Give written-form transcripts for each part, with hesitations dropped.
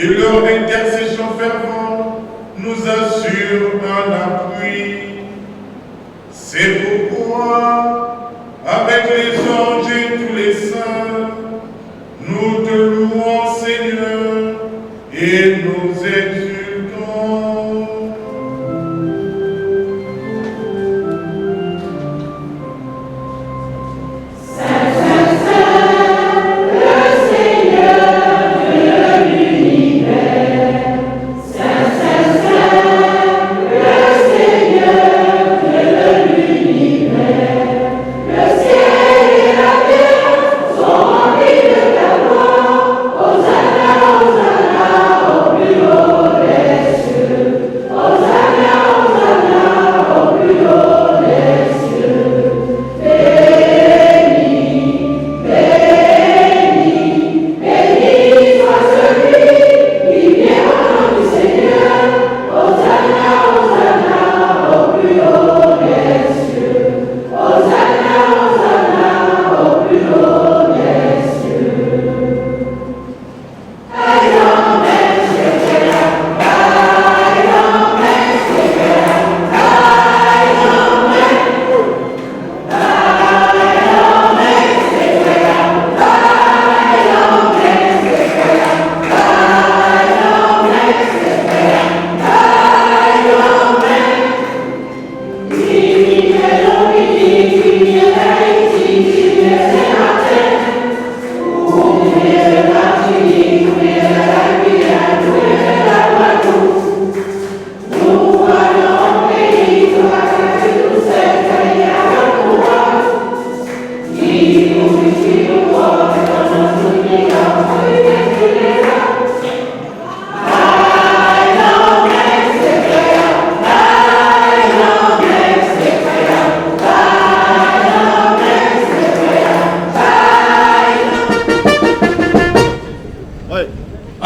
et leur intercession fervente nous assure un appui. C'est pourquoi, avec les anges et tous les saints, nous te louons, Seigneur, et nous exultons.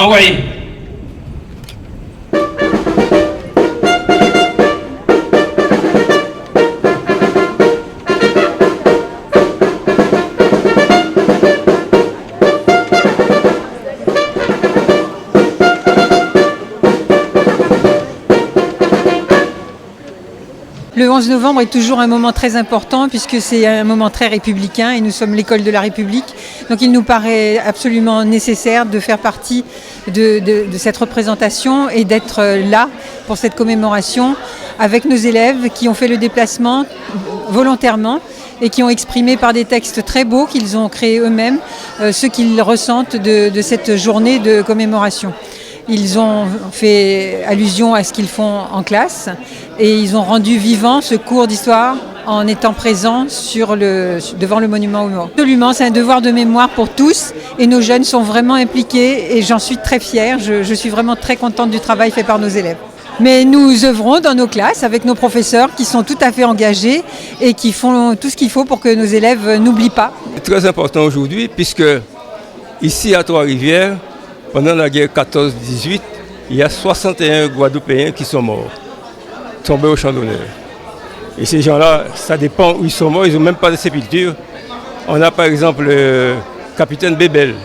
Envoyez. Le 11 novembre est toujours un moment très important puisque c'est un moment très républicain et nous sommes l'école de la République. Donc il nous paraît absolument nécessaire de faire partie de cette représentation et d'être là pour cette commémoration avec nos élèves qui ont fait le déplacement volontairement et qui ont exprimé par des textes très beaux qu'ils ont créés eux-mêmes ce qu'ils ressentent de cette journée de commémoration. Ils ont fait allusion à ce qu'ils font en classe et ils ont rendu vivant ce cours d'histoire en étant présents devant le monument aux morts. Absolument, c'est un devoir de mémoire pour tous et nos jeunes sont vraiment impliqués et j'en suis très fière. Je suis vraiment très contente du travail fait par nos élèves. Mais nous œuvrons dans nos classes avec nos professeurs qui sont tout à fait engagés et qui font tout ce qu'il faut pour que nos élèves n'oublient pas. C'est très important aujourd'hui puisque ici à Trois-Rivières, pendant la guerre 14-18, il y a 61 Guadeloupéens qui sont morts, tombés au champ d'honneur. Et ces gens-là, ça dépend où ils sont morts, ils n'ont même pas de sépulture. On a par exemple le capitaine Bébel,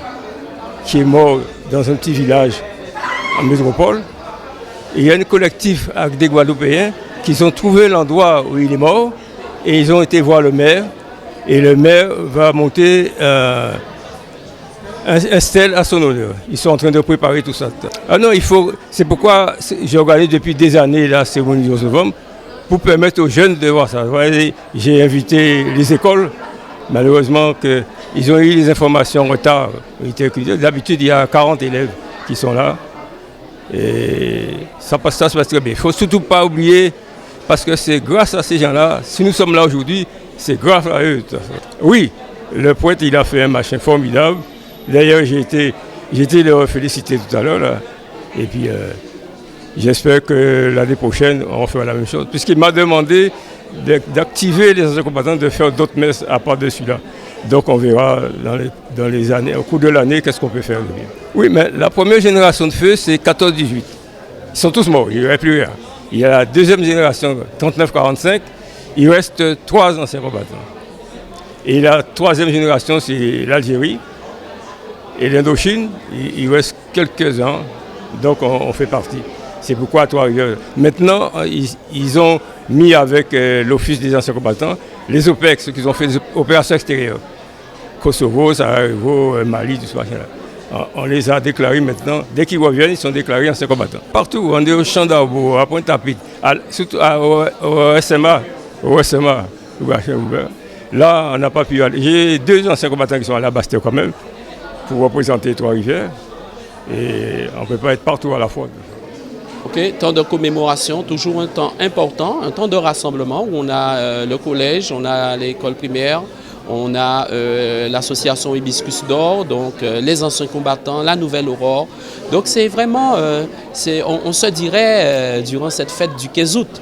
qui est mort dans un petit village en métropole. Et il y a un collectif avec des Guadeloupéens qui ont trouvé l'endroit où il est mort et ils ont été voir le maire. Et le maire va monter un stèle à son honneur. Ils sont en train de préparer tout ça. Ah non, c'est pourquoi j'organise depuis des années la cérémonie du 11 novembre pour permettre aux jeunes de voir ça. J'ai invité les écoles, malheureusement ils ont eu les informations en retard. D'habitude, il y a 40 élèves qui sont là. Et ça passe très bien. Il ne faut surtout pas oublier, parce que c'est grâce à ces gens-là, si nous sommes là aujourd'hui, c'est grâce à eux. Oui, le poète, il a fait un machin formidable. D'ailleurs, j'ai été le féliciter tout à l'heure. Là. Et puis, j'espère que l'année prochaine, on fera la même chose. Puisqu'il m'a demandé d'activer les anciens combattants, de faire d'autres messes à part de celui-là. Donc, on verra dans les années, au cours de l'année, qu'est-ce qu'on peut faire de bien. Oui, mais la première génération de feu, c'est 14-18. Ils sont tous morts, il n'y aurait plus rien. Il y a la deuxième génération, 39-45, il reste 3 anciens combattants. Et la troisième génération, c'est l'Algérie. Et l'Indochine, il reste quelques-uns. Donc on fait partie. C'est pourquoi à Trois-Rivières. Maintenant, ils ont mis avec l'Office des anciens combattants les OPEX, qui ont fait des opérations extérieures. Kosovo, Sarajevo, Mali, tout ça. On les a déclarés maintenant. Dès qu'ils reviennent, ils sont déclarés anciens combattants. Partout, on est au Champ d'Arbour, à Pointe-à-Pitre, surtout au SMA. Là, on n'a pas pu aller. J'ai 2 anciens combattants qui sont à la Bastille quand même, pour représenter Trois-Rivières. Et on ne peut pas être partout à la fois. Ok, temps de commémoration, toujours un temps important, un temps de rassemblement où on a le collège, on a l'école primaire, on a l'association Hibiscus d'Or, donc les anciens combattants, la Nouvelle Aurore. Donc c'est vraiment, on se dirait durant cette fête du 15 août.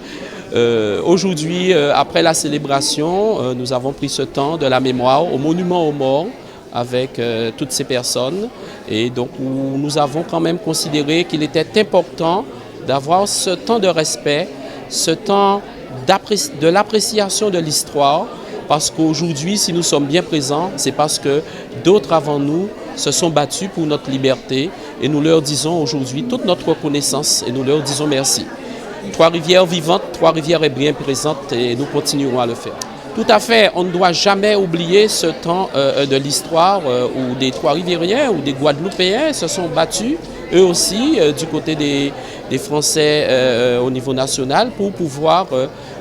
Aujourd'hui, après la célébration, nous avons pris ce temps de la mémoire au monument aux morts avec toutes ces personnes. Et donc nous avons quand même considéré qu'il était important d'avoir ce temps de respect, ce temps de l'appréciation de l'histoire, parce qu'aujourd'hui, si nous sommes bien présents, c'est parce que d'autres avant nous se sont battus pour notre liberté et nous leur disons aujourd'hui toute notre reconnaissance et nous leur disons merci. Trois-Rivières vivante, Trois-Rivières est bien présente et nous continuerons à le faire. Tout à fait, on ne doit jamais oublier ce temps de l'histoire où des Trois-Riviériens ou des Guadeloupéens se sont battus, eux aussi, du côté des Français au niveau national, pour pouvoir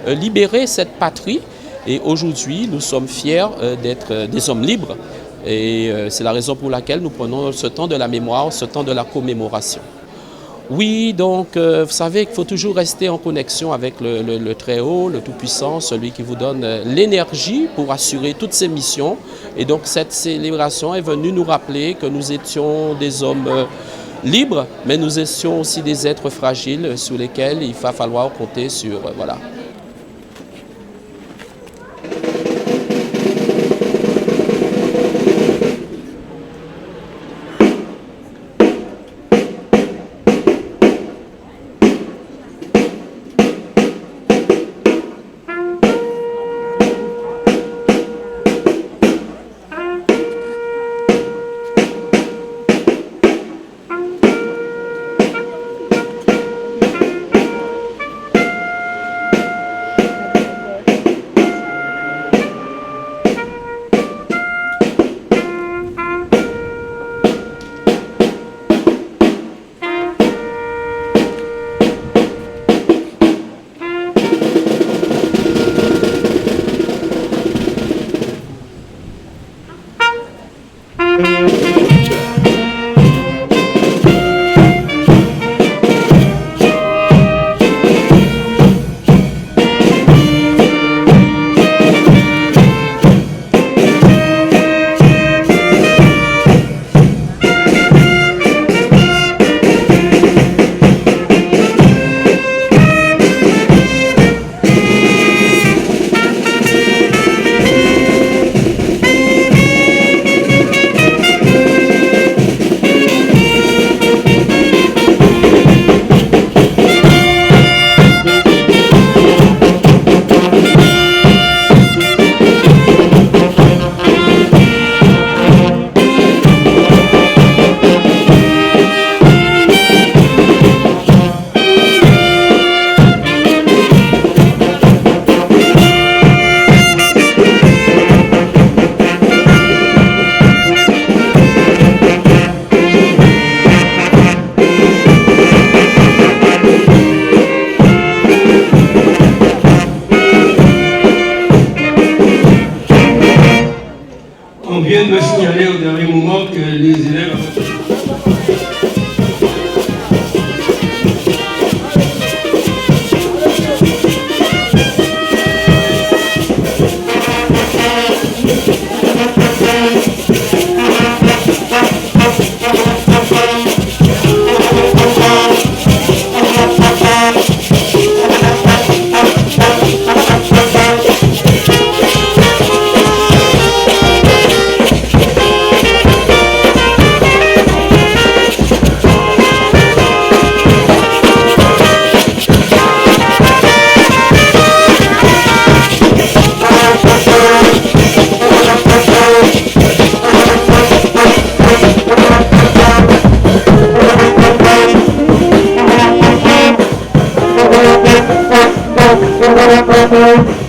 libérer cette patrie. Et aujourd'hui, nous sommes fiers d'être des hommes libres. Et c'est la raison pour laquelle nous prenons ce temps de la mémoire, ce temps de la commémoration. Oui, donc vous savez qu'il faut toujours rester en connexion avec le Très-Haut, le Tout-Puissant, celui qui vous donne l'énergie pour assurer toutes ces missions. Et donc cette célébration est venue nous rappeler que nous étions des hommes libres, mais nous étions aussi des êtres fragiles sur lesquels il va falloir compter sur, voilà. On vient de me signaler au dernier moment que les élèves... Thank you.